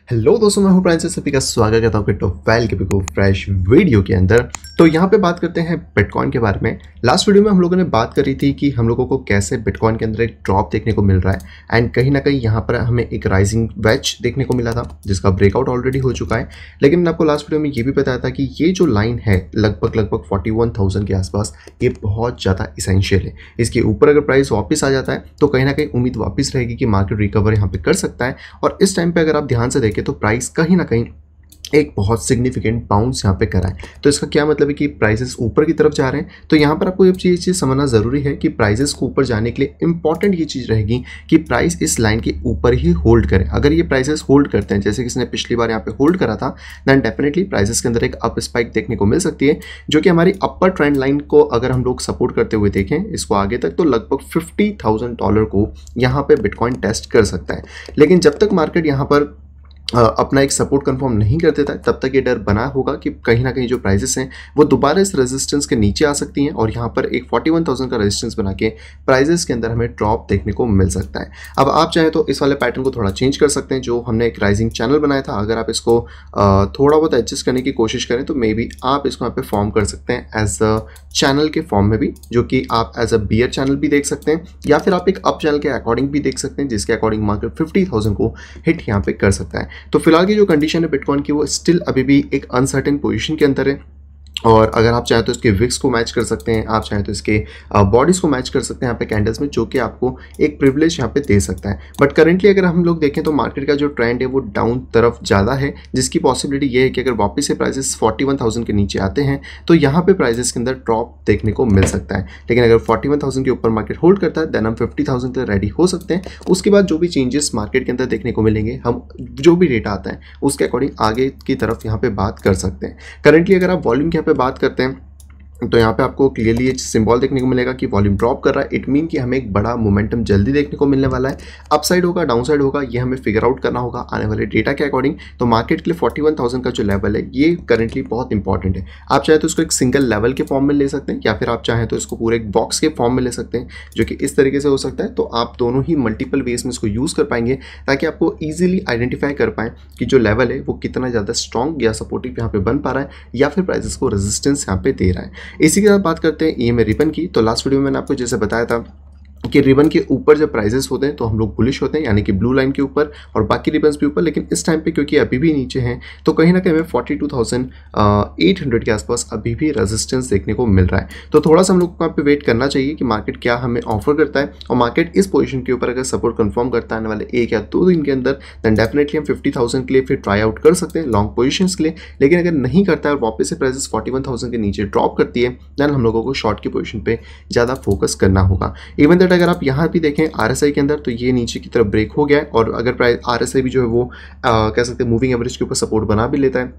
Hello दोस्तों, मैं हूं प्रांशु। सभी का स्वागत करता हूं टॉपवेल के बिल्कुल फ्रेश वीडियो के अंदर। तो यहाँ पे बात करते हैं बिटकॉइन के बारे में। लास्ट वीडियो में हम लोगों ने बात करी थी कि हम लोगों को कैसे बिटकॉइन के अंदर एक ड्रॉप देखने को मिल रहा है एंड कहीं ना कहीं यहाँ पर हमें एक राइजिंग वेज देखने को मिला था जिसका ब्रेकआउट ऑलरेडी हो चुका है। लेकिन मैंने आपको लास्ट वीडियो में ये भी बताया था कि ये जो लाइन है लगभग 41,000 के आसपास, ये बहुत ज़्यादा इसेंशियल है। इसके ऊपर अगर प्राइस वापस आ जाता है तो कहीं ना कहीं उम्मीद वापस रहेगी कि मार्केट रिकवर यहाँ पे कर सकता है। और इस टाइम पे अगर आप ध्यान से देखें तो प्राइस कहीं ना कहीं एक बहुत सिग्निफिकेंट बाउंस यहाँ पे करा है। तो इसका क्या मतलब है कि प्राइसेस ऊपर की तरफ जा रहे हैं। तो यहाँ पर आपको ये चीज़ समझना ज़रूरी है कि प्राइसेस को ऊपर जाने के लिए इंपॉर्टेंट ये चीज़ रहेगी कि प्राइस इस लाइन के ऊपर ही होल्ड करें। अगर ये प्राइसेस होल्ड करते हैं जैसे कि इसने पिछली बार यहाँ पे होल्ड करा था, दैन डेफिनेटली प्राइसेस के अंदर एक अप स्पाइक देखने को मिल सकती है, जो कि हमारी अपर ट्रेंड लाइन को अगर हम लोग सपोर्ट करते हुए देखें इसको आगे तक, तो लगभग $50,000 को यहाँ पे बिटकॉइन टेस्ट कर सकता है। लेकिन जब तक मार्केट यहाँ पर अपना एक सपोर्ट कंफर्म नहीं कर देता तब तक ये डर बना होगा कि कहीं ना कहीं जो प्राइसेस हैं वो दोबारा इस रेजिस्टेंस के नीचे आ सकती हैं और यहाँ पर एक 41,000 का रेजिस्टेंस बना के प्राइसेस के अंदर हमें ड्रॉप देखने को मिल सकता है। अब आप चाहें तो इस वाले पैटर्न को थोड़ा चेंज कर सकते हैं। जो हमने एक राइजिंग चैनल बनाया था, अगर आप इसको थोड़ा बहुत एडजस्ट करने की कोशिश करें तो मे बी आप इसको यहाँ पे फॉर्म कर सकते हैं एज अ चैनल के फॉर्म में भी, जो कि आप एज अ बियर चैनल भी देख सकते हैं या फिर आप एक अप चैनल के अकॉर्डिंग भी देख सकते हैं, जिसके अकॉर्डिंग मार्केट 50,000 को हिट यहाँ पे कर सकता है। तो फिलहाल की जो कंडीशन है बिटकॉइन की वो स्टिल अभी भी एक अनसर्टेन पोजीशन के अंदर है। और अगर आप चाहें तो इसके विक्स को मैच कर सकते हैं, आप चाहें तो इसके बॉडीज़ को मैच कर सकते हैं यहाँ पे कैंडल्स में, जो कि आपको एक प्रिविलेज यहाँ पे दे सकता है। बट करेंटली अगर हम लोग देखें तो मार्केट का जो ट्रेंड है वो डाउन तरफ ज़्यादा है, जिसकी पॉसिबिलिटी ये है कि अगर वापस से प्राइसेस 41,000 के नीचे आते हैं तो यहाँ पे प्राइसेस के अंदर ड्रॉप देखने को मिल सकता है। लेकिन अगर 41,000 के ऊपर मार्केट होल्ड करता है देन हम 50,000 के लिए रेडी हो सकते हैं। उसके बाद जो भी चेंजेस मार्केट के अंदर देखने को मिलेंगे, हम जो भी डेटा आता है उसके अकॉर्डिंग आगे की तरफ यहाँ पे बात कर सकते हैं। करेंटली अगर आप वॉल्यूम की यहाँ पे बात करते हैं तो यहाँ पे आपको क्लियरली एक सिंबल देखने को मिलेगा कि वॉल्यूम ड्रॉप कर रहा है। इट मीन कि हमें एक बड़ा मोमेंटम जल्दी देखने को मिलने वाला है। अपसाइड होगा, डाउनसाइड होगा, ये हमें फिगर आउट करना होगा आने वाले डेटा के अकॉर्डिंग। तो मार्केट के लिए 41,000 का जो लेवल है ये करेंटली बहुत इंपॉर्टेंट है। आप चाहे तो इसको एक सिंगल लेवल के फॉर्म में ले सकते हैं या फिर आप चाहें तो इसको पूरे एक बॉक्स के फॉर्म में ले सकते हैं, जो कि इस तरीके से हो सकता है। तो आप दोनों ही मल्टीपल वेज में इसको यूज़ कर पाएंगे ताकि आपको ईजिली आइडेंटिफाई कर पाएँ कि जो लेवल है वो कितना ज़्यादा स्ट्रॉन्ग या सपोर्टिव यहाँ पे बन पा रहा है या फिर प्राइसेस को रेजिस्टेंस यहाँ पे दे रहा है। इसी के साथ बात करते हैं ईएमए रिबन की। तो लास्ट वीडियो में मैंने आपको जैसे बताया था कि रिबन के ऊपर जब प्राइसेस होते हैं तो हम लोग बुलिश होते हैं, यानी कि ब्लू लाइन के ऊपर और बाकी रिबन्स भी ऊपर। लेकिन इस टाइम पे क्योंकि अभी भी नीचे हैं तो कहीं ना कहीं हमें 42,800 के आसपास अभी भी रेजिस्टेंस देखने को मिल रहा है। तो थोड़ा सा हम लोग को यहाँ पे वेट करना चाहिए कि मार्केट क्या हमें ऑफर करता है। और मार्केट इस पोजीशन के ऊपर अगर सपोर्ट कंफर्म करता है आने वाले 1 या 2 दिन के अंदर, दैन डेफिनेटली हम 50,000 के लिए फिर ट्राई आउट कर सकते हैं लॉन्ग पोजिशन के लिए। लेकिन अगर नहीं करता है और वापस से प्राइसेस 41,000 के नीचे ड्रॉप करती है दैन हम लोगों को शॉर्ट की पोजिशन पर ज़्यादा फोकस करना होगा। इवन दैट अगर आप यहाँ भी देखें आरएसआई के अंदर तो ये नीचे की तरफ ब्रेक हो गया है और अगर प्राइस आरएसआई भी जो है वो कह सकते हैं मूविंग एवरेज के ऊपर सपोर्ट बना भी लेता है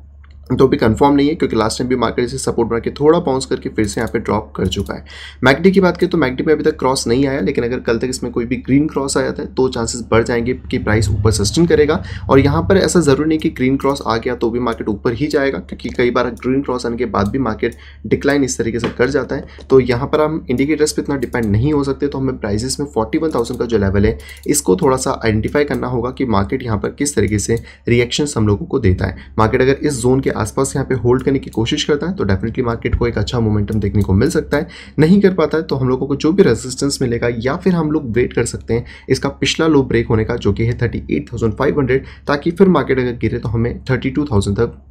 तो भी कंफर्म नहीं है, क्योंकि लास्ट टाइम भी मार्केट इसे सपोर्ट बना के थोड़ा बाउंस करके फिर से यहाँ पे ड्रॉप कर चुका है। मैकडी की बात करें तो मैकडी में अभी तक क्रॉस नहीं आया, लेकिन अगर कल तक इसमें कोई भी ग्रीन क्रॉस आया था तो चांसेस बढ़ जाएंगे कि प्राइस ऊपर सस्टेन करेगा। और यहाँ पर ऐसा जरूरी नहीं कि ग्रीन क्रॉस आ गया तो भी मार्केट ऊपर ही जाएगा, क्योंकि कई बार ग्रीन क्रॉस आने के बाद भी मार्केट डिक्लाइन इस तरीके से कर जाता है। तो यहाँ पर हम इंडिकेटर्स पर इतना डिपेंड नहीं हो सकते। तो हमें प्राइजेस में 41,000 का जो लेवल है इसको थोड़ा सा आइडेंटिफाई करना होगा कि मार्केट यहाँ पर किस तरीके से रिएक्शन हम लोगों को देता है। मार्केट अगर इस जोन के आसपास यहाँ पे करने की कोशिश करता है तो डेफिनेटली मार्केट को एक अच्छा मोमेंटम देखने को मिल सकता है। नहीं कर पाता है तो हम लोगों को जो भी रेजिस्टेंस मिलेगा या फिर हम लोग वेट कर सकते हैं इसका पिछला लो ब्रेक होने का, जो कि है 38,500, ताकि फिर मार्केट अगर गिरे तो हमें 32,000 तक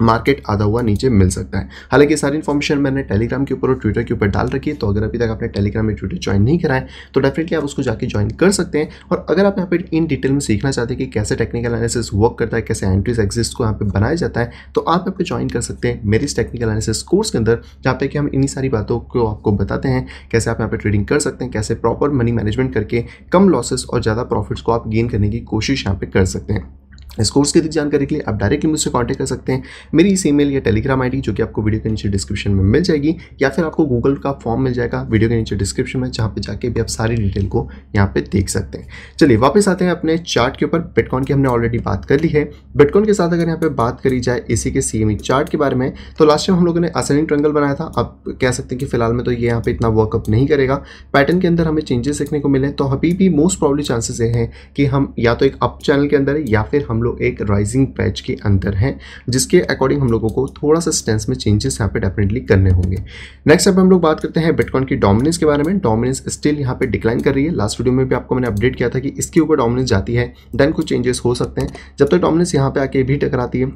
मार्केट आधा हुआ नीचे मिल सकता है। हालांकि सारी इन्फॉर्मेशन मैंने टेलीग्राम के ऊपर और ट्विटर के ऊपर डाल रखी है, तो अगर अभी तक आपने टेलीग्राम में ट्विटर ज्वाइन नहीं करा है तो डेफिनेटली आप उसको जाके ज्वाइन कर सकते हैं। और अगर आप यहाँ पे इन डिटेल में सीखना चाहते हैं कि कैसे टेक्निकल एनालिसिस वर्क करता है, कैसे एंट्रीज एग्जिस्ट को यहाँ पे बनाया जाता है, तो आप यहाँ पे ज्वाइन कर सकते हैं मेरी इस टेक्निकल एनालिसिस कोर्स के अंदर, जहाँ पे कि हम इन्हीं सारी बातों को आपको बताते हैं कैसे आप यहाँ पे ट्रेडिंग कर सकते हैं, कैसे प्रॉपर मनी मैनेजमेंट करके कम लॉसेस और ज़्यादा प्रॉफिट्स को आप गेन करने की कोशिश यहाँ पे कर सकते हैं। इस कोर्स की अधिक जानकारी के लिए आप डायरेक्टली मुझसे कांटेक्ट कर सकते हैं। मेरी इस ईमेल या टेलीग्राम आईडी जो कि आपको वीडियो के नीचे डिस्क्रिप्शन में मिल जाएगी, या फिर आपको गूगल का फॉर्म मिल जाएगा वीडियो के नीचे डिस्क्रिप्शन में, जहाँ पे जाके भी आप सारी डिटेल को यहाँ पे देख सकते हैं। चलिए वापस आते हैं अपने चार्ट के ऊपर। बिटकॉइन की हमने ऑलरेडी बात कर ली है। बिटकॉइन के साथ अगर यहाँ पे बात करी जाए इसी के CME चार्ट के बारे में, तो लास्ट टाइम हम लोगों ने असेंडिंग ट्रायंगल बनाया था। अब कह सकते हैं कि फिलहाल में तो ये यहाँ पे इतना वर्कअप नहीं करेगा। पैटर्न के अंदर हमें चेंजेस देखने को मिले, तो अभी भी मोस्ट प्रॉब्ली चांसेस ये हैं कि हम या तो एक अप चैनल के अंदर है या फिर हम लोग एक राइजिंग पैच के अंदर हैं, जिसके अकॉर्डिंग हम लोगों को थोड़ा सा स्टेंस में चेंजेस यहाँ पे डेफिनेटली करने होंगे। नेक्स्ट अब हम लोग बात करते हैं बिटकॉइन की डोमिनेंस के बारे में। डोमिनेंस स्टिल यहाँ पे डिक्लाइन कर रही है। लास्ट वीडियो में भी आपको मैंने अपडेट किया था कि इसके ऊपर डोमिनेंस जाती है देन कुछ चेंजेस हो सकते हैं। जब तक डोमिनेंस यहाँ पे आके भी टकराती है,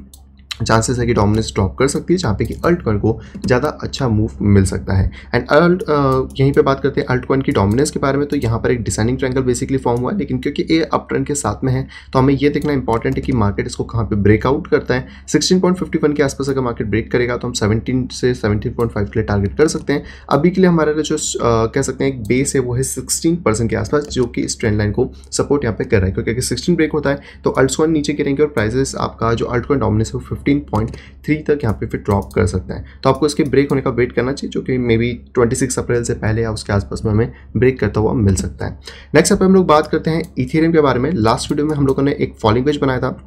चांसेस है कि डोमिनेंस ड्रॉप कर सकती है, जहाँ पे कि अल्ट कॉइन को ज़्यादा अच्छा मूव मिल सकता है। एंड यहीं पे बात करते हैं अल्ट कॉइन की डोमिनेंस के बारे में। तो यहाँ पर एक डिसेंडिंग ट्रायंगल बेसिकली फॉर्म हुआ है, लेकिन क्योंकि ये अप ट्रेंड के साथ में है तो हमें ये देखना इंपॉर्टेंट है कि मार्केट इसको कहाँ पे ब्रेकआउट करता है। 16.51 के आसपास अगर मार्केट ब्रेक करेगा तो हम 17 से 17.5 के लिए टारगेट कर सकते हैं। अभी के लिए हमारा जो कह सकते हैं एक बेस है वो है 16% के आसपास, जो कि इस ट्रेंड लाइन को सपोर्ट यहाँ पे कर रहा है। क्योंकि अगर 16 ब्रेक होता है तो अल्ट कॉइन नीचे गिरेंगे और प्राइजेस आपका जो अल्ट कॉइन डोमिनेंस है वो 15.3 तक यहाँ पे फिर ड्रॉप कर सकता है। तो आपको इसके ब्रेक होने का वेट करना चाहिए, जो कि मे बी 26 अप्रैल से पहले या उसके आसपास में हमें ब्रेक करता हुआ मिल सकता है। नेक्स्ट अब हम लोग बात करते हैं इथेरियम के बारे में। लास्ट वीडियो में हम लोगों ने एक फॉलिंग वेज बनाया था,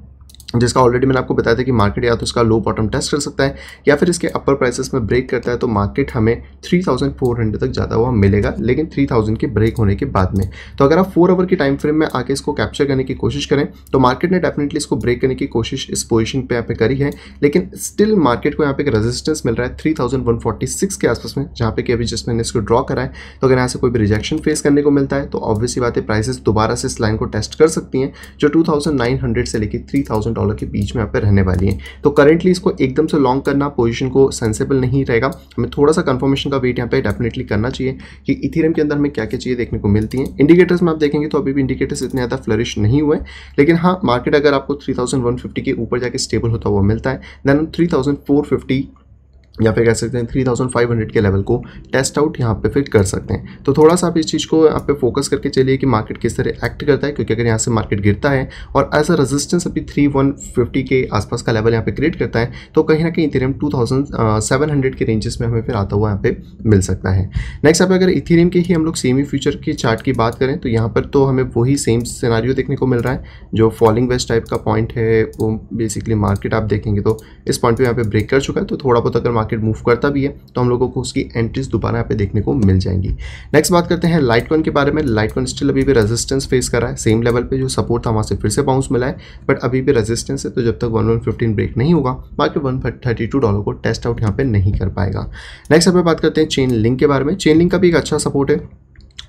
जिसका ऑलरेडी मैंने आपको बताया था कि मार्केट या तो इसका लो बॉटम टेस्ट कर सकता है या फिर इसके अपर प्राइसेस में ब्रेक करता है तो मार्केट हमें 3400 तक जाता हुआ मिलेगा, लेकिन 3000 के ब्रेक होने के बाद में। तो अगर आप 4 आवर की टाइम फ्रेम में आके इसको कैप्चर करने की कोशिश करें तो मार्केट ने डेफिनेटली इसको ब्रेक करने की कोशिश इस पोजीशन पे यहाँ पे करी है, लेकिन स्टिल मार्केट को यहाँ पे एक रेजिस्टेंस मिल रहा है 3146 के आसपास में, जहाँ पे कि अभी जिस मैंने इसको ड्रॉ करा है। तो अगर यहाँ से कोई भी रिजेक्शन फेस करने को मिलता है तो ऑब्वियसली बात है प्राइसेस दोबारा से इस लाइन को टेस्ट कर सकती हैं, जो 2900 से लेकर $3000 के बीच में यहाँ पे रहने वाली है। तो करेंटली इसको एकदम से लॉन्ग करना पोजीशन को सेंसेबल नहीं रहेगा। हमें थोड़ा सा कंफर्मेशन का वेट यहाँ पे डेफिनेटली करना चाहिए कि इथेरियम के अंदर हमें क्या क्या चीज़ें देखने को मिलती हैं। इंडिकेटर्स में आप देखेंगे तो अभी भी इंडिकेटर्स इतने ज़्यादा फ्लरिश नहीं हुए, लेकिन हाँ मार्केट अगर आपको 3150 के ऊपर जाके स्टेबल होता हुआ मिलता है देन हम 3450 या फिर कह सकते हैं 3500 के लेवल को टेस्ट आउट यहाँ पे फिर कर सकते हैं। तो थोड़ा सा आप इस चीज़ को यहाँ पे फोकस करके चलिए कि मार्केट किस तरह एक्ट करता है, क्योंकि अगर यहाँ से मार्केट गिरता है और एज अ रेजिस्टेंस अभी 3150 के आसपास का लेवल यहाँ पे क्रिएट करता है तो कहीं ना कहीं इथेरियम 2700 के रेंजेस में हमें फिर आता हुआ यहाँ पे मिल सकता है। नेक्स्ट आप अगर इथेरियम के ही हम लोग सेमी फ्यूचर की चार्ट की बात करें तो यहाँ पर तो हमें वही सेम सिनारियो देखने को मिल रहा है। जो फॉलिंग वेज टाइप का पॉइंट है वो बेसिकली मार्केट आप देखेंगे तो इस पॉइंट पर यहाँ पे ब्रेक कर चुका है। तो थोड़ा बहुत अगर मार्केट मूव करता भी है तो हम लोगों को उसकी एंट्रीज दोबारा यहाँ पे देखने को मिल जाएंगी। नेक्स्ट बात करते हैं लाइटकॉइन के बारे में। लाइटकॉइन स्टिल अभी भी रेजिस्टेंस फेस कर रहा है, सेम लेवल पे जो सपोर्ट था वहां से फिर से बाउंस मिला है, बट अभी भी रेजिस्टेंस है। तो जब तक 1115 ब्रेक नहीं होगा मार्केट $132 को टेस्ट आउट यहाँ पे नहीं कर पाएगा। नेक्स्ट अब बात करते हैं चेन लिंक के बारे में। चेन लिंक का भी एक अच्छा सपोर्ट है,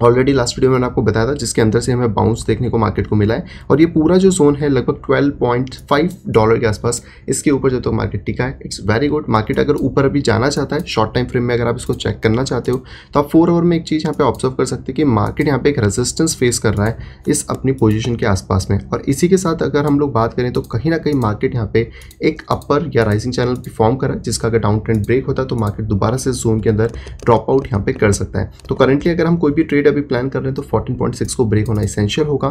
ऑलरेडी लास्ट वीडियो में मैंने आपको बताया था, जिसके अंदर से हमें बाउंस देखने को मार्केट को मिला है। और ये पूरा जो जोन है लगभग $12.5 के आसपास, इसके ऊपर जो तो मार्केट टिका है, इट्स वेरी गुड। मार्केट अगर ऊपर अभी जाना चाहता है शॉर्ट टाइम फ्रेम में, अगर आप इसको चेक करना चाहते हो तो आप 4 आवर में एक चीज़ यहाँ पे ऑब्जर्व कर सकते हैं कि मार्केट यहाँ पे एक रेजिस्टेंस फेस कर रहा है इस अपनी पोजीशन के आसपास में। और इसी के साथ अगर हम लोग बात करें तो कहीं ना कहीं मार्केट यहाँ पे एक अपर या राइजिंग चैनल भी फॉर्म कर रहा है, जिसका अगर डाउन ट्रेंड ब्रेक होता है तो मार्केट दोबारा से जोन के अंदर ड्रॉप आउट यहाँ पे कर सकता है। तो करंटली अगर हम कोई भी ट्रेड अभी प्लान कर रहे हैं तो 14.6 को ब्रेक होना इसेंशियल होगा।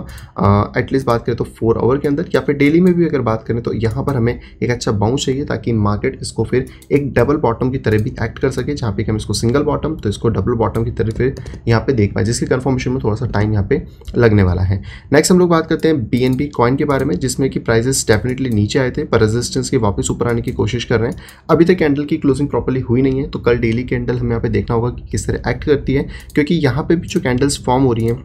एटलीस्ट बात करें तो 4 आवर के अंदर, या फिर डेली में भी अगर बात करें तो यहाँ पर हमें एक अच्छा बाउंस चाहिए ताकि मार्केट इसको फिर एक डबल बॉटम की तरह भी एक्ट कर सके, जहाँ पे हम इसको सिंगल बॉटम तो इसको डबल बॉटम की तरह फिर यहाँ पे देख पाए, जिसकी कंफर्मेशन में थोड़ा सा टाइम यहाँ पे लगने वाला है। नेक्स्ट हम लोग बात करते हैं BNB कॉइन के बारे में, जिसमें कि प्राइजेस डेफिनेटली नीचे आए थे पर रेजिस्टेंस के वापस ऊपर आने की कोशिश कर रहे हैं। अभी तक कैंडल की क्लोजिंग प्रॉपर्ली हुई नहीं है, तो कल डेली कैंडल हमें यहाँ पे देखना होगा कि किस तरह एक्ट करती है, क्योंकि यहाँ पे भी जो कैंडल्स फॉर्म हो रही हैं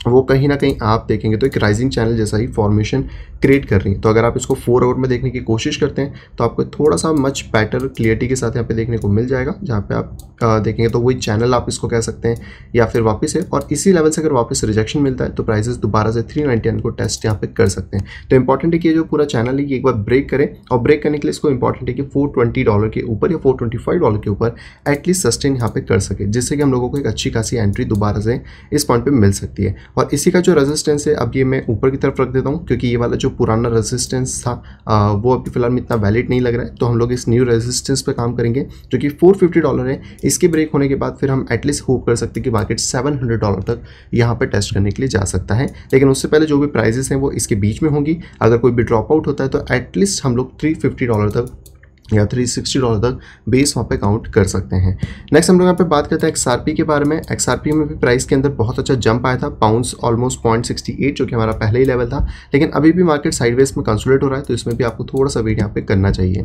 वो कहीं ना कहीं आप देखेंगे तो एक राइजिंग चैनल जैसा ही फॉर्मेशन क्रिएट कर रही है। तो अगर आप इसको 4 आवर में देखने की कोशिश करते हैं तो आपको थोड़ा सा मच बेटर क्लियरिटी के साथ यहाँ पे देखने को मिल जाएगा, जहाँ पे आप देखेंगे तो वही चैनल आप इसको कह सकते हैं या फिर वापस है। और इसी लेवल से अगर वापस रिजेक्शन मिलता है तो प्राइसेस दोबारा से 391 को टेस्ट यहाँ पे कर सकते हैं। तो इंपॉर्टेंट है कि ये जो पूरा चैनल है ये एक बार ब्रेक करें, और ब्रेक करने के लिए इसको इंपॉर्टेंट है कि $420 के ऊपर या $425 के ऊपर एटलीस्ट सस्टेन यहाँ पे कर सके, जिससे कि हम लोगों को एक अच्छी खासी एंट्री दोबारा से इस पॉइंट पर मिल सकती है। और इसी का जो रेजिस्टेंस है अब ये मैं ऊपर की तरफ रख देता हूँ, क्योंकि ये वाला जो पुराना रेजिस्टेंस था वो अभी फिलहाल में इतना वैलिड नहीं लग रहा है। तो हम लोग इस न्यू रेजिस्टेंस पे काम करेंगे जो कि $450 है। इसके ब्रेक होने के बाद फिर हम एटलीस्ट होप कर सकते हैं कि मार्केट $700 तक यहाँ पे टेस्ट करने के लिए जा सकता है, लेकिन उससे पहले जो भी प्राइजेस हैं वो इसके बीच में होंगी। अगर कोई भी ड्रॉप आउट होता है तो एटलीस्ट हम लोग $350 तक या $360 तक बेस वहाँ पे काउंट कर सकते हैं। नेक्स्ट हम लोग यहाँ पे बात करते हैं XRP के बारे में। XRP में भी प्राइस के अंदर बहुत अच्छा जंप आया था, पाउंड्स ऑलमोस्ट 0.68 जो कि हमारा पहले ही लेवल था, लेकिन अभी भी मार्केट साइडवेज में कंसोलिडेट हो रहा है, तो इसमें भी आपको थोड़ा सा वेट यहाँ पे करना चाहिए।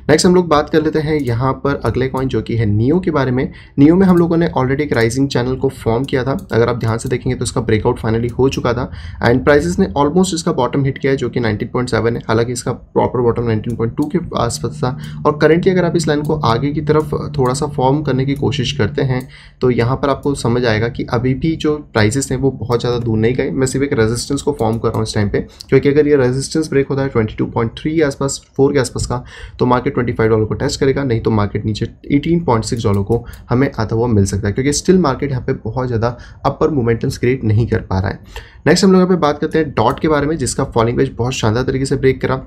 नेक्स्ट हम लोग बात कर लेते हैं यहाँ पर अगले कॉइन जो कि है नियो के बारे में। नियो में हम लोगों ने ऑलरेडी एक राइजिंग चैनल को फॉर्म किया था, अगर आप ध्यान से देखेंगे तो इसका ब्रेकआउट फाइनली हो चुका था एंड प्राइसेस ने ऑलमोस्ट इसका बॉटम हिट किया है जो कि 19.7 है, हालांकि इसका प्रॉपर बॉटम 19.2 के आसपास था। और करेंटली अगर आप इस लाइन को आगे की तरफ थोड़ा सा फॉर्म करने की कोशिश करते हैं तो यहाँ पर आपको समझ आएगा कि अभी भी जो प्राइसेस हैं वो बहुत ज़्यादा दूर नहीं गए। मैं सिर्फ एक रेजिस्टेंस को फॉर्म कर रहा हूँ इस टाइम पे, क्योंकि अगर ये रेजिस्टेंस ब्रेक होता है 22.3 के आसपास, 4 के आसपास का, तो मार्केट $25 को टेस्ट करेगा, नहीं तो मार्केट नीचे $18.6 को हमें आता हुआ मिल सकता है, क्योंकि स्टिल मार्केट यहाँ पे बहुत ज़्यादा अपर मोमेंटम्स क्रिएट नहीं कर पा रहा है। नेक्स्ट हम लोग यहाँ पे बात करते हैं डॉट के बारे में, जिसका फॉलिंग वेज बहुत शानदार तरीके से ब्रेक करा।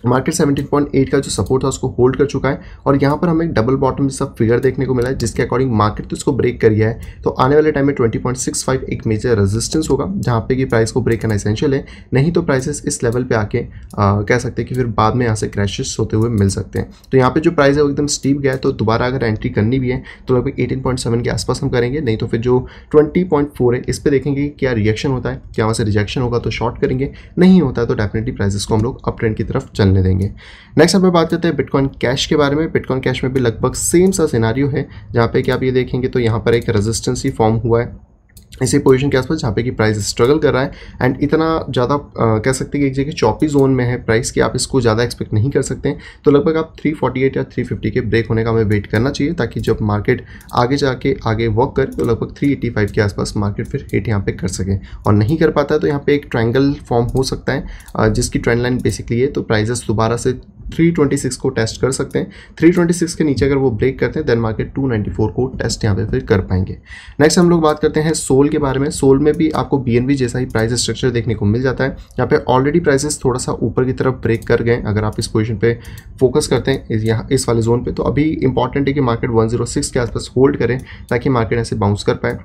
मार्केट 17.8 का जो सपोर्ट था उसको होल्ड कर चुका है और यहाँ पर हमें डबल बॉटम जैसा फिगर देखने को मिला है, जिसके अकॉर्डिंग मार्केट तो इसको ब्रेक कर गया है। तो आने वाले टाइम में 20.65 एक मेजर रेजिस्टेंस होगा, जहाँ पे कि प्राइस को ब्रेक करना एसेंशियल है, नहीं तो प्राइसेस इस लेवल पे आके कह सकते हैं कि फिर बाद में यहाँ से क्रैशेस होते हुए मिल सकते हैं। तो यहाँ पे जो प्राइस है वो एकदम स्टीप गया है, तो दोबारा अगर एंट्री करनी भी है तो लगभग 18.7 के आसपास हम करेंगे, नहीं तो फिर जो 20.4 है इस पर देखेंगे क्या रिएक्शन होता है, क्या वहाँ से रिजेक्शन होगा तो शॉर्ट करेंगे, नहीं होता है तो डेफिनेटली प्राइसेस को हम लोग अप ट्रेंड की तरफ चलने देंगे। नेक्स्ट हम बात करते हैं बिटकॉइन कैश के बारे में। बिटकॉइन कैश में भी लगभग सेम सा सिनारियो है, जहाँ पे कि आप ये देखेंगे तो यहाँ पर एक रेजिस्टेंस ही फॉर्म हुआ है इसी पोजीशन के आसपास, जहाँ पे कि प्राइस स्ट्रगल कर रहा है एंड इतना ज़्यादा कह सकते हैं कि एक जगह चॉपी जोन में है प्राइस की, आप इसको ज़्यादा एक्सपेक्ट नहीं कर सकते हैं। तो लगभग आप 348 या 350 के ब्रेक होने का हमें वेट करना चाहिए, ताकि जब मार्केट आगे जाके आगे वॉक करे तो लगभग 385 के आसपास मार्केट फिर हिट यहाँ पे कर सके। और नहीं कर पाता है तो यहाँ पे एक ट्रायंगल फॉर्म हो सकता है, जिसकी ट्रेंड लाइन बेसिकली है, तो प्राइजेस दोबारा से 326 को टेस्ट कर सकते हैं। 326 के नीचे अगर वो ब्रेक करते हैं देन मार्केट 294 को टेस्ट यहाँ पे फिर कर पाएंगे। नेक्स्ट हम लोग बात करते हैं सोल के बारे में। सोल में भी आपको BNB जैसा ही प्राइस स्ट्रक्चर देखने को मिल जाता है, यहाँ पे ऑलरेडी प्राइसेस थोड़ा सा ऊपर की तरफ ब्रेक कर गए। अगर आप इस पोजीशन पे फोकस करते हैं यहाँ इस वाले जोन पे, तो अभी इंपॉर्टेंट है कि मार्केट 106 के आसपास होल्ड करें ताकि मार्केट ऐसे बाउंस कर पाए,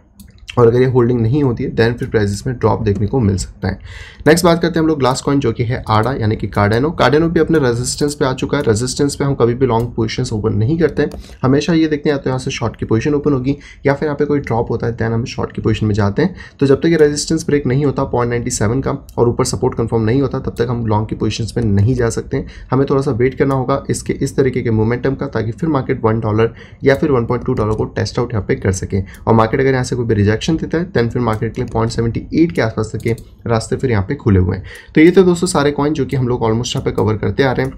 और अगर ये होल्डिंग नहीं होती है देन फिर प्राइसेस में ड्रॉप देखने को मिल सकता है। नेक्स्ट बात करते हैं हम लोग लास्ट कॉइन जो कि है आडा यानी कि कार्डेनो। कार्डेनो भी अपने रेजिस्टेंस पे आ चुका है। रेजिस्टेंस पे हम कभी भी लॉन्ग पोजीशंस ओपन नहीं करते हैं, हमेशा ये देखते हैं या तो यहाँ से शॉर्ट की पोजीशन ओपन होगी या फिर यहाँ पे कोई ड्रॉप होता है देन हम शॉर्ट की पोजीशन में जाते हैं। तो जब तक ये रेजिस्टेंस ब्रेक नहीं होता 0.97 का और ऊपर सपोर्ट कंफर्म नहीं होता तब तक हम लॉन्ग की पोजीशंस में नहीं जा सकते हैं। हमें थोड़ा सा वेट करना होगा इसके इस तरीके के मोमेंटम का, ताकि फिर मार्केट $1 या फिर $1.2 को टेस्ट आउट यहाँ पे कर सके। और मार्केट अगर यहाँ से कोई भी रिजेक्शन देता है देन फिर मार्केट के लिए 0.78 के आसपास तक के रास्ते फिर यहाँ पे खुले हुए हैं। तो ये तो दोस्तों सारे कॉइन जो कि हम लोग ऑलमोस्ट यहाँ पे कवर करते आ रहे हैं,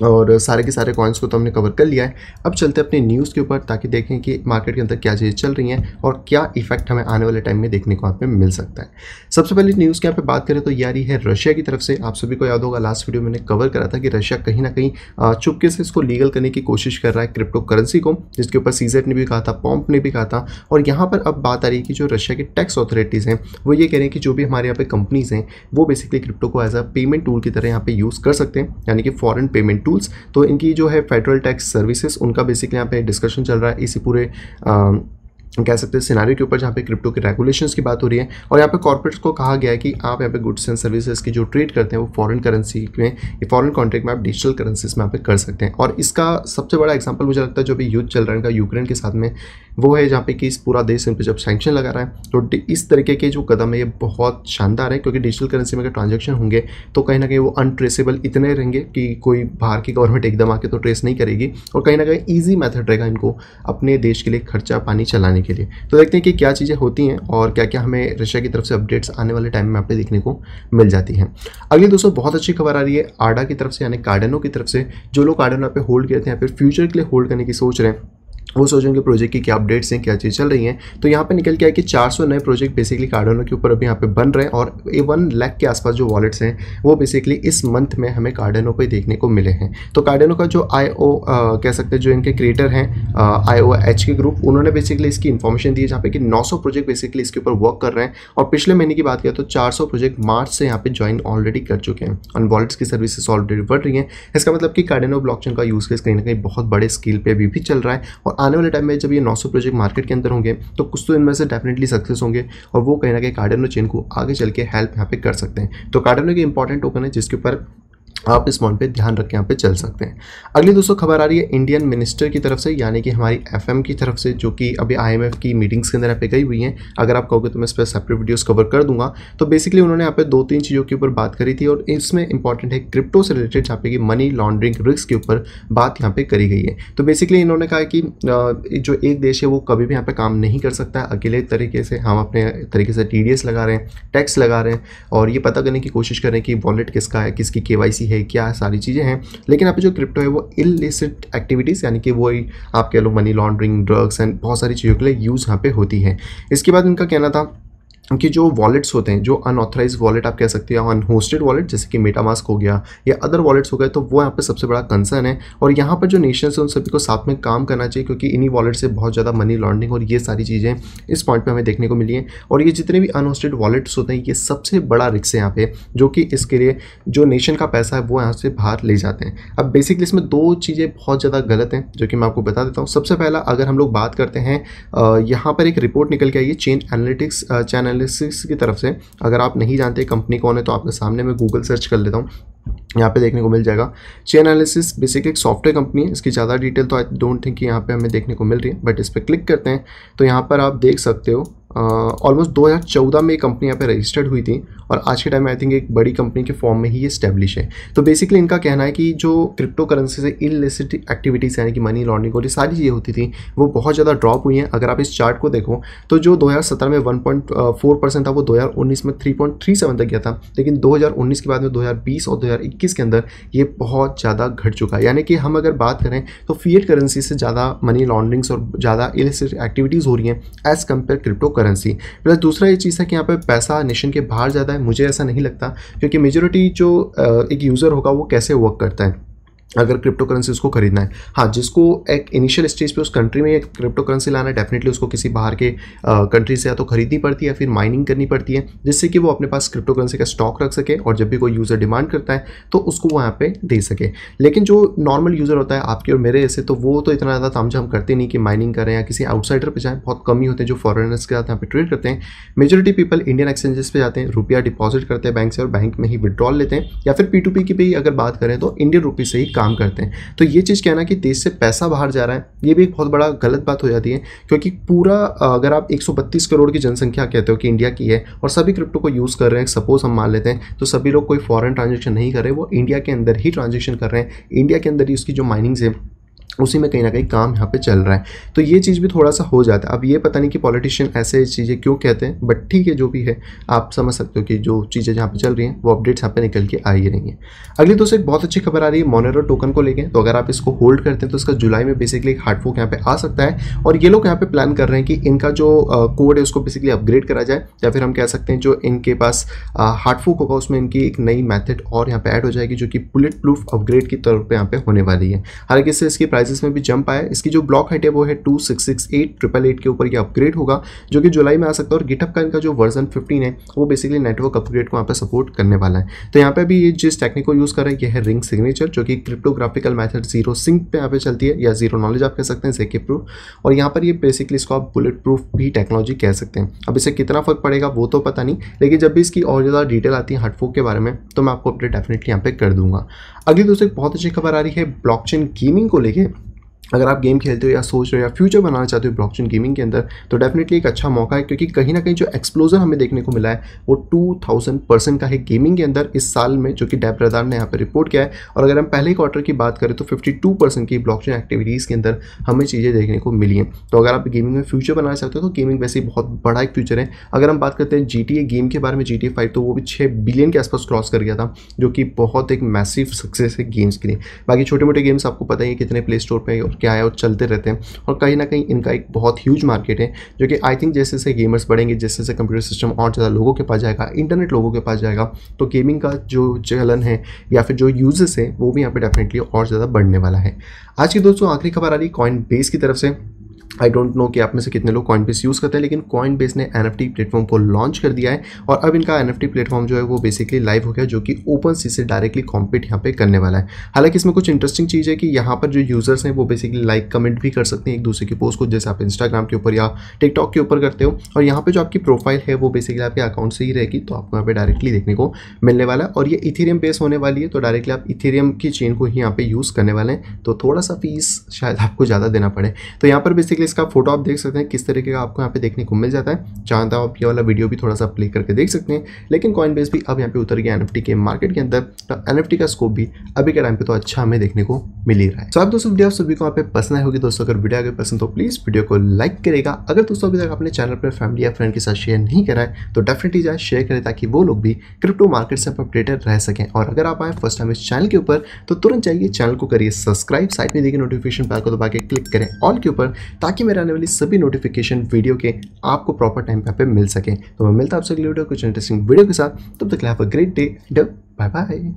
और सारे के सारे कॉइन्स को तो हमने कवर कर लिया है। अब चलते हैं अपनी न्यूज़ के ऊपर, ताकि देखें कि मार्केट के अंदर क्या चीज़ें चल रही हैं और क्या इफेक्ट हमें आने वाले टाइम में देखने को यहाँ पे मिल सकता है। सबसे पहले न्यूज़ की यहाँ पे बात करें तो ये आ रही है रशिया की तरफ से। आप सभी को याद होगा लास्ट वीडियो में मैंने कवर करा था कि रशिया कहीं ना कहीं चुपके से इसको लीगल करने की कोशिश कर रहा है क्रिप्टो करेंसी को, जिसके ऊपर CZ ने भी कहा था, पॉम्प ने भी कहा था। और यहाँ पर अब बात आ रही है कि जो रशिया की टैक्स अथॉरिटीज़ हैं वो ये कह रहे हैं कि जो भी हमारे यहाँ पे कंपनीज़ हैं वो बेसिकली क्रिप्टो को एज अ पेमेंट टूल की तरह यहाँ पे यूज़ कर सकते हैं, यानी कि फॉरेन पेमेंट टूल्स। तो इनकी जो है फेडरल टैक्स सर्विसेज उनका बेसिकली यहाँ पे डिस्कशन चल रहा है इसी पूरे कह सकते हैं सिनारियो के ऊपर, जहाँ पे क्रिप्टो के रेगुलेशंस की बात हो रही है। और यहाँ पे कॉर्पोरेट्स को कहा गया है कि आप यहाँ पे गुड्स एंड सर्विसेज की जो ट्रेड करते हैं वो फॉरेन करेंसी में या फॉरेन कॉन्ट्रैक्ट में आप डिजिटल करेंसीज में यहाँ पे कर सकते हैं। और इसका सबसे बड़ा एग्जांपल मुझे लगता है जो भी युद्ध चल रहा है इनका यूक्रेन के साथ में, वो है जहाँ पे कि इस पूरा देश इन पर जब सैंक्शन लगा रहा है। तो इस तरीके के जो कदम है ये बहुत शानदार है, क्योंकि डिजिटल करेंसी में अगर ट्रांजेक्शन होंगे तो कहीं ना कहीं वो अनट्रेसेबल इतने रहेंगे कि कोई बाहर की गवर्नमेंट एकदम आके तो ट्रेस नहीं करेगी, और कहीं ना कहीं ईजी मेथड रहेगा इनको अपने देश के लिए खर्चा पानी चलाने के लिए। तो देखते हैं कि क्या चीज़ें होती हैं और क्या क्या हमें रशिया की तरफ से अपडेट्स आने वाले टाइम में यहाँ पे देखने को मिल जाती हैं। अगली दोस्तों बहुत अच्छी खबर आ रही है आडा की तरफ से, यानी कार्डेनो की तरफ से। जो लोग कार्डेनो पे होल्ड करते हैं, फिर फ्यूचर के लिए होल्ड करने की सोच रहे हैं, वो सोचेंगे प्रोजेक्ट की क्या अपडेट्स हैं, क्या चीज़ चल रही हैं। तो यहाँ पे निकल के आया कि 400 नए प्रोजेक्ट बेसिकली कार्डेनो के ऊपर अभी यहाँ पे बन रहे हैं, और 1 लाख के आसपास जो वॉलेट्स हैं वो बेसिकली इस मंथ में हमें कार्डेनो पे देखने को मिले हैं। तो कार्डेनो का जो कह सकते हैं जो इनके क्रिएटर हैं IOH के ग्रुप, उन्होंने बेसिकली इसकी इन्फॉर्मेशन दी है, जहाँ पे कि 900 प्रोजेक्ट बेसिकली इसके ऊपर वर्क कर रहे हैं। और पिछले महीने की बात किया तो 400 प्रोजेक्ट मार्च से यहाँ पे ज्वाइन ऑलरेडी कर चुके हैं, और वॉलेट्स की सर्विसेज ऑलरेडी बढ़ रही हैं। इसका मतलब कि कार्डेनो ब्लॉकचेन का यूज केस कहीं ना कहीं बहुत बड़े स्केल पे अभी भी चल रहा है, और आने वाले टाइम में जब ये 900 प्रोजेक्ट मार्केट के अंदर होंगे तो कुछ तो इनमें से डेफिनेटली सक्सेस होंगे, और वो कहीं ना कहीं कार्डेनो चेन को आगे चल के हेल्प यहाँ पे कर सकते हैं। तो कार्डेनो की इंपॉर्टेंट टोकन है जिसके ऊपर आप इस पॉइंट पे ध्यान रख के यहाँ पे चल सकते हैं। अगली दोस्तों खबर आ रही है इंडियन मिनिस्टर की तरफ से, यानी कि हमारी एफएम की तरफ से, जो कि अभी आईएमएफ की मीटिंग्स के अंदर यहाँ पे गई हुई हैं। अगर आप कहोगे तो मैं इस पर सेपरेट वीडियोस कवर कर दूंगा। तो बेसिकली उन्होंने यहाँ पे 2-3 चीज़ों के ऊपर बात करी थी और इसमें इंपॉर्टेंट है क्रिप्टो से रिलेटेड, जहाँ पे कि मनी लॉन्ड्रिंग रिस्क के ऊपर बात यहाँ पे करी गई है। तो बेसिकली इन्होंने कहा कि जो एक देश है वो कभी भी यहाँ पे काम नहीं कर सकता है अकेले तरीके से। हम अपने तरीके से टीडीएस लगा रहे हैं, टैक्स लगा रहे हैं और ये पता करने की कोशिश कर रहे हैं कि वॉलेट किसका है, किसकी केवाईसी है, क्या सारी चीज़ें हैं। लेकिन यहाँ पे जो क्रिप्टो है वो इलिसिट एक्टिविटीज़, यानी कि वो आप कह लो मनी लॉन्ड्रिंग, ड्रग्स एंड बहुत सारी चीज़ों के लिए यूज़ यहाँ पे होती है। इसके बाद इनका कहना था कि जो वॉलेट्स होते हैं, जो अनऑथराइज वॉलेट आप कह सकते हो, अनहोस्टेड वॉलेट जैसे कि मेटामास्क हो गया या अदर वॉलेट्स हो गए, तो वो यहाँ पे सबसे बड़ा कंसर्न है। और यहाँ पर जो नेशंस हैं उन सभी को साथ में काम करना चाहिए, क्योंकि इन्हीं वॉलेट से बहुत ज़्यादा मनी लॉन्ड्रिंग और ये सारी चीज़ें इस पॉइंट पे हमें देखने को मिली हैं। और ये जितने भी अनहोस्टेड वॉलेट्स होते हैं, ये सबसे बड़ा रिस्क है यहाँ पे, जो कि इसके लिए जो नेशन का पैसा है वो यहाँ से बाहर ले जाते हैं। अब बेसिकली इसमें 2 चीज़ें बहुत ज़्यादा गलत हैं, जो कि मैं आपको बता देता हूँ। सबसे पहला, अगर हम लोग बात करते हैं, यहाँ पर एक रिपोर्ट निकल के आई है चेन एनालिसिस की तरफ से। अगर आप नहीं जानते कंपनी कौन है तो आपके सामने मैं गूगल सर्च कर लेता हूँ, यहाँ पे देखने को मिल जाएगा। चेन एनालिसिस बेसिकली एक सॉफ्टवेयर कंपनी है। इसकी ज़्यादा डिटेल तो आई डोंट थिंक कि यहाँ पे हमें देखने को मिल रही है, बट इस पर क्लिक करते हैं तो यहाँ पर आप देख सकते हो ऑलमोस्ट 2014 में ये कंपनी यहाँ पे रजिस्टर्ड हुई थी और आज के टाइम में आई थिंक एक बड़ी कंपनी के फॉर्म में ही ये स्टैब्लिश है। तो बेसिकली इनका कहना है कि जो क्रिप्टो करेंसी से इलिसिट एक्टिविटीज़ यानी कि मनी लॉन्ड्रिंग और ये सारी चीज़ें होती थी वो बहुत ज़्यादा ड्रॉप हुई हैं। अगर आप इस चार्ट को देखो तो जो 2017 में 1.4% था वो 2019 में 3.37 तक गया था, लेकिन 2019 के बाद में 2020 और 2021 के अंदर ये बहुत ज़्यादा घट चुका है। यानी कि हम अगर बात करें तो फिएट करेंसी से ज़्यादा मनी लॉन्ड्रिंग्स और ज़्यादा इलिसिट एक्टिविटीज़ हो रही हैं as compare crypto currency. Plus दूसरा ये चीज़ है कि यहाँ पे पैसा नेशन के बाहर ज़्यादा है, मुझे ऐसा नहीं लगता, क्योंकि मेजॉरिटी जो एक यूज़र होगा वो कैसे वर्क करता है अगर क्रिप्टो करेंसी उसको खरीदना है। हाँ, जिसको एक इनिशियल स्टेज पे उस कंट्री में क्रिप्टो करेंसी लाना है, डेफिनेटली उसको किसी बाहर के कंट्री से या तो खरीदनी पड़ती है या फिर माइनिंग करनी पड़ती है, जिससे कि वो अपने पास क्रिप्टो करेंसी का स्टॉक रख सके और जब भी कोई यूज़र डिमांड करता है तो उसको वो यहाँ पे दे सके। लेकिन जो नॉर्मल यूज़र होता है आपके और मेरे जैसे, तो वो तो इतना ज़्यादा तामझाम करते नहीं कि माइनिंग करें या किसी आउटसाइडर पर जाएँ। बहुत कम ही होते हैं जो फॉरेनर्स के साथ यहाँ पे ट्रेड करते हैं। मेजोरिटी पीपल इंडियन एक्सचेंजेस पे जाते हैं, रुपया डिपॉजिट करते हैं बैंक से और बैंक में ही विड्रॉल लेते हैं, या फिर P2P की भी अगर बात करें तो इंडियन रुपये से ही काम करते हैं। तो ये चीज़ कहना कि देश से पैसा बाहर जा रहा है, ये भी एक बहुत बड़ा गलत बात हो जाती है, क्योंकि पूरा अगर आप 132 करोड़ की जनसंख्या कहते हो कि इंडिया की है और सभी क्रिप्टो को यूज़ कर रहे हैं, सपोज हम मान लेते हैं, तो सभी लोग कोई फॉरेन ट्रांजेक्शन नहीं कर रहे, वो इंडिया के अंदर ही ट्रांजेक्शन कर रहे हैं, इंडिया के अंदर ही उसकी जो माइनिंग है उसी में कहीं ना कहीं काम यहाँ पे चल रहा है। तो ये चीज़ भी थोड़ा सा हो जाता है। अब ये पता नहीं कि पॉलिटिशियन ऐसे चीज़ें क्यों कहते हैं, बट ठीक है, जो भी है आप समझ सकते हो कि जो चीज़ें जहाँ पे चल रही हैं वो अपडेट्स यहाँ पे निकल के आ ही रही हैं। अगली दोस्तों एक बहुत अच्छी खबर आ रही है मोनेरो टोकन को लेके। तो अगर आप इसको होल्ड करते हैं तो इसका जुलाई में बेसिकली एक हार्ड फोक यहाँ पे आ सकता है और ये लोग यहाँ पे प्लान कर रहे हैं कि इनका जो कोड है उसको बेसिकली अपग्रेड करा जाए, या फिर हम कह सकते हैं जो इनके पास हार्ड फोक होगा उसमें इनकी एक नई मैथड और यहाँ पे ऐड हो जाएगी, जो कि बुलेट प्रूफ अपग्रेड की तौर पर यहाँ पे होने वाली है। हालांकि इससे इसकी प्राइसेस में भी जंप आया। इसकी जो ब्लॉक हाइट है वो है 2668 के ऊपर ये अपग्रेड होगा, जो कि जुलाई में आ सकता है। और गिटहब का इनका जो वर्जन 15 है वो बेसिकली नेटवर्क अपग्रेड को यहाँ पे सपोर्ट करने वाला है। तो यहाँ पे भी ये जिस टेक्निक को यूज़ कर रहे हैं ये है रिंग सिग्नेचर, जो कि क्रिप्टोग्राफिकल मेथड जीरो सिंक पे यहाँ पे चलती है, या जीरो नॉलेज आप कह सकते हैं, जेके प्रूफ। और यहाँ पर ये बेसिकली इसको आप बुलेट प्रूफ भी टेक्नोलॉजी कह सकते हैं। अब इससे कितना फर्क पड़ेगा वो तो पता नहीं, लेकिन जब भी इसकी और ज़्यादा डिटेल आती है हार्डफोक के बारे में तो मैं आपको अपडेट डेफिनेटली यहाँ पे कर दूंगा। अगली दोस्तों एक बहुत अच्छी खबर आ रही है ब्लॉकचेन गेमिंग को लेके। अगर आप गेम खेलते हो या सोच रहे हो या फ्यूचर बनाना चाहते हो ब्लॉकचेन गेमिंग के अंदर, तो डेफिनेटली एक अच्छा मौका है, क्योंकि कहीं ना कहीं जो एक्सप्लोजन हमें देखने को मिला है वो 2000% का है गेमिंग के अंदर इस साल में, जो कि डेप रडार ने यहाँ पे रिपोर्ट किया है। और अगर हम पहले क्वार्टर की बात करें तो 52% की ब्लॉकचेन एक्टिविटीज़ के अंदर हमें चीज़ें देखने को मिली हैं। तो अगर आप गेमिंग में फ्यूचर बनाना चाहते हो तो गेमिंग वैसे ही बहुत बड़ा एक फ्यूचर है। अगर हम बात करते हैं GTA गेम के बारे में, GTA 5 तो वो भी 6 बिलियन के आसपास क्रॉस कर गया था, जो कि बहुत एक मैसिव सक्सेस है गेम्स के लिए। बाकी छोटे मोटे गेम्स आपको पता ही है कितने प्ले स्टोर पर और क्या है और चलते रहते हैं, और कहीं ना कहीं इनका एक बहुत ह्यूज मार्केट है, जो कि आई थिंक जैसे जैसे गेमर्स बढ़ेंगे, जैसे जैसे कंप्यूटर सिस्टम और ज़्यादा लोगों के पास जाएगा, इंटरनेट लोगों के पास जाएगा, तो गेमिंग का जो चलन है या फिर जो यूजेस है वो भी यहाँ पे डेफिनेटली और ज़्यादा बढ़ने वाला है। आज की दोस्तों आखिरी खबर आ रही कॉइनबेस की तरफ से। आई डोंट नो कि आप में से कितने लोग कॉइनबेस यूज़ करते हैं, लेकिन कॉइनबेस ने एनएफटी प्लेटफॉर्म को लॉन्च कर दिया है और अब इनका एनएफटी प्लेटफॉर्म जो है वो बेसिकली लाइव हो गया, जो कि ओपनसी से डायरेक्टली कॉम्पीट यहाँ पे करने वाला है। हालांकि इसमें कुछ इंटरेस्टिंग चीज़ है कि यहाँ पर जो यूजर्स हैं वो बेसिकली लाइक कमेंट भी कर सकते हैं एक दूसरे की पोस्ट को, जैसे आप इंस्टाग्राम के ऊपर या टिकटॉक के ऊपर करते हो। और यहाँ पे जो आपकी प्रोफाइल है वो बेसिकली आपके अकाउंट से ही रहेगी, तो आपको यहाँ पे डायरेक्टली देखने को मिलने वाला है। और ये इथेरियम बेस होने वाली है, तो डायरेक्टली आप इथेरियम की चेन को ही यहाँ पे यूज़ करने वाले हैं, तो थोड़ा सा फीस शायद आपको ज़्यादा देना पड़े। तो यहाँ पर बेसिकली इसका फोटो आप देख सकते हैं किस तरीके का आपको यहाँ पे देखने को मिल जाता है। चाहता हूँ आप ये वाला वीडियो भी थोड़ा सा प्ले करके देख सकते हैं। लेकिन कॉइनबेस भी अब यहाँ पे उतर गया एनएफटी के मार्केट के अंदर, तो एनएफटी का स्कोप भी अभी के टाइम पे तो अच्छा हमें देखने को मिल ही रहा है। तो आप दोस्तों वीडियो आप सभी को यहाँ पे पसंद आई होगी दोस्तों। अगर वीडियो अगर पसंद तो प्लीज वीडियो को लाइक करेगा। अगर दोस्तों अभी तक अपने चैनल पर फैमिली या फ्रेंड के साथ शेयर नहीं करा है तो डेफिनेटली जाए शेयर करें, ताकि वो लोग भी क्रिप्टो मार्केट से अपडेटेड रह सकें। और अगर आप आए फर्स्ट टाइम इस चैनल के ऊपर तो तुरंत जाइए चैनल को करिए सब्सक्राइब, साइड में देखिए नोटिफिकेशन बेल को दबा के क्लिक करें ऑल के ऊपर, ताकि मेरे आने वाली सभी नोटिफिकेशन वीडियो के आपको प्रॉपर टाइम पे मिल सके। तो मैं मिलता हूं आपसे अगले वीडियो कुछ इंटरेस्टिंग वीडियो के साथ। तब तक have a great day, bye bye.